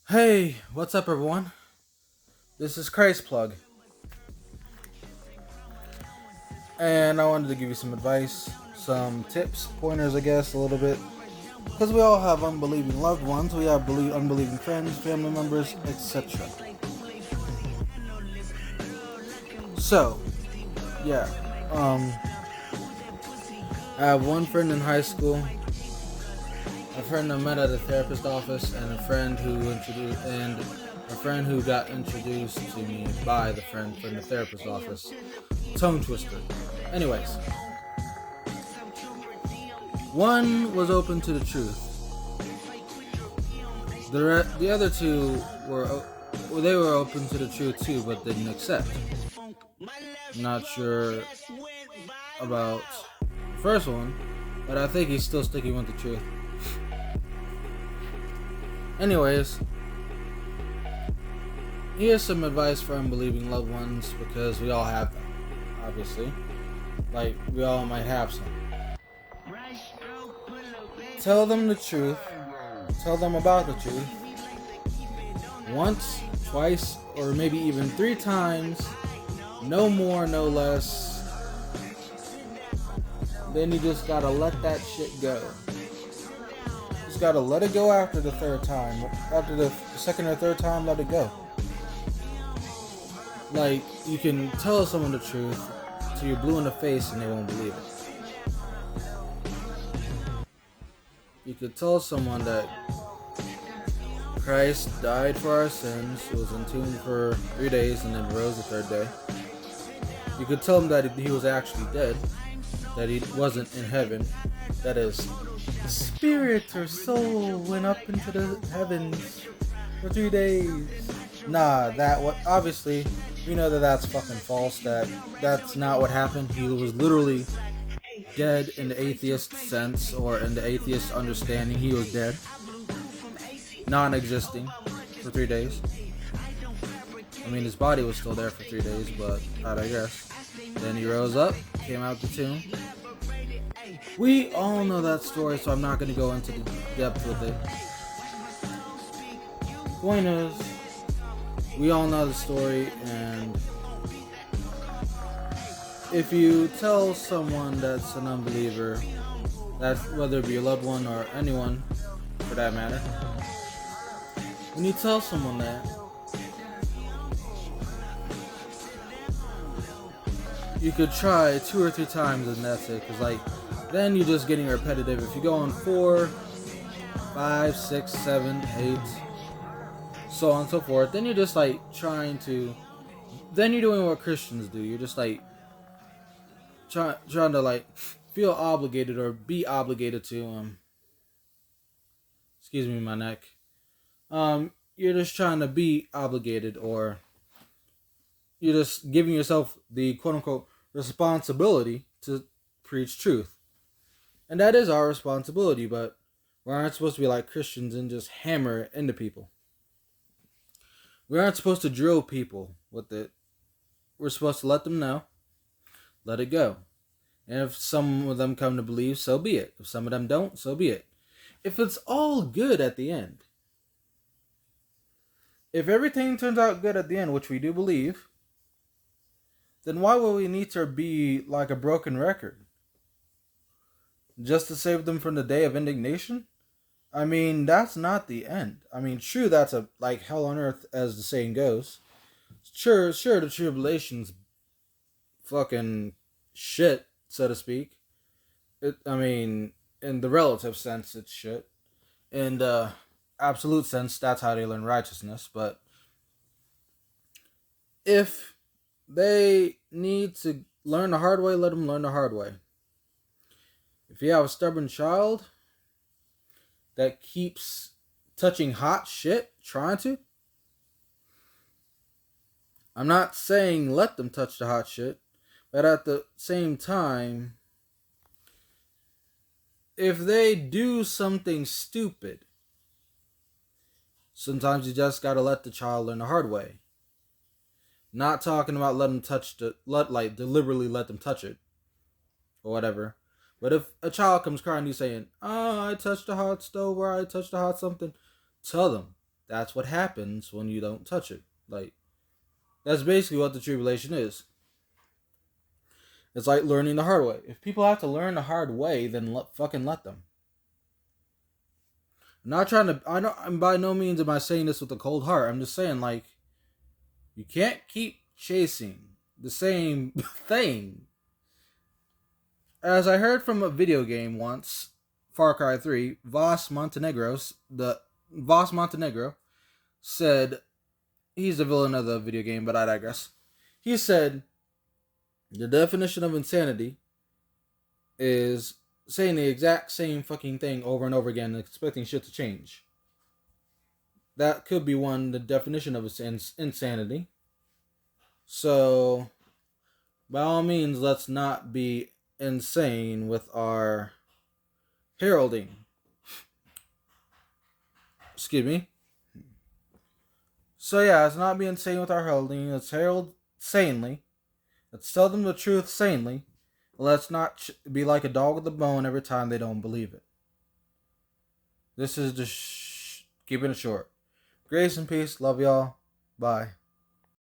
Hey, what's up, everyone? This is Christ Plug, and I wanted to give you some advice, some tips, pointers, I guess, a little bit. Because we all have unbelieving loved ones, we have unbelieving friends, family members, etc. So, yeah, um, I have one friend in high school, a friend I met at a therapist office, and a friend who got introduced to me by the friend from the therapist office. Tongue twister. Anyways, one was open to the truth. The other two they were open to the truth too, but didn't accept. I'm not sure about the first one, but I think he's still sticking with the truth. Anyways, here's some advice for unbelieving loved ones because we all have them, obviously. Like, we all might have some. Tell them the truth. Tell them about the truth. Once, twice, or maybe even 3 times. No more, no less. Then you just gotta let that shit go. Just gotta let it go after the third time. After the second or third time, let it go. Like, you can tell someone the truth till you're blue in the face and they won't believe it. You could tell someone that Christ died for our sins, was entombed for 3 days, and then rose the third day. You could tell him that he was actually dead, that he wasn't in heaven, that his spirit or soul went up into the heavens for 3 days. Nah, obviously, we know that that's fucking false, that's not what happened. He was literally dead in the atheist sense, or in the atheist understanding. He was dead, non-existing for 3 days. I mean, his body was still there for 3 days, but I digress. Then he rose up, came out the tomb. We all know that story, so I'm not going to go into the depth with it. Point is, we all know the story, and if you tell someone that's an unbeliever, that's whether it be a loved one or anyone for that matter, when you tell someone that, you could try 2 or 3 times and that's it. Cause like, then you're just getting repetitive. If you go on 4, 5, 6, 7, 8, so on and so forth, then you're just like then you're doing what Christians do. You're just like trying to like feel obligated or be obligated to excuse me, my neck. You're just trying to be obligated, or you're just giving yourself the quote unquote responsibility to preach truth. And that is our responsibility, but we aren't supposed to be like Christians and just hammer it into people. We aren't supposed to drill people with it. We're supposed to let them know, let it go. And if some of them come to believe, so be it. If some of them don't, so be it. If it's all good at the end, if everything turns out good at the end, which we do believe, then why would we need to be like a broken record? Just to save them from the day of indignation? I mean, that's not the end. I mean, true, that's a like hell on earth, as the saying goes. Sure, the tribulation's fucking shit, so to speak. I mean, in the relative sense, it's shit. In the absolute sense, that's how they learn righteousness. But if they need to learn the hard way, let them learn the hard way. If you have a stubborn child that keeps touching hot shit, trying to, I'm not saying let them touch the hot shit, but at the same time, if they do something stupid, sometimes you just gotta let the child learn the hard way. Not talking about let them deliberately let them touch it, or whatever. But if a child comes crying, you saying, "Oh, I touched a hot stove, or I touched a hot something," tell them, that's what happens when you don't touch it. Like, that's basically what the tribulation is. It's like learning the hard way. If people have to learn the hard way, then fucking let them. I'm not trying to. I'm by no means am I saying this with a cold heart. I'm just saying, like, you can't keep chasing the same thing. As I heard from a video game once, Far Cry 3, Voss Montenegro said, he's the villain of the video game, but I digress. He said, the definition of insanity is saying the exact same fucking thing over and over again and expecting shit to change. That could be the definition of insanity. So, by all means, let's not be insane with our heralding. Excuse me. So yeah, let's not be insane with our heralding. Let's herald sanely. Let's tell them the truth sanely. Let's not be like a dog with a bone every time they don't believe it. This is just keeping it short. Grace and peace. Love y'all. Bye.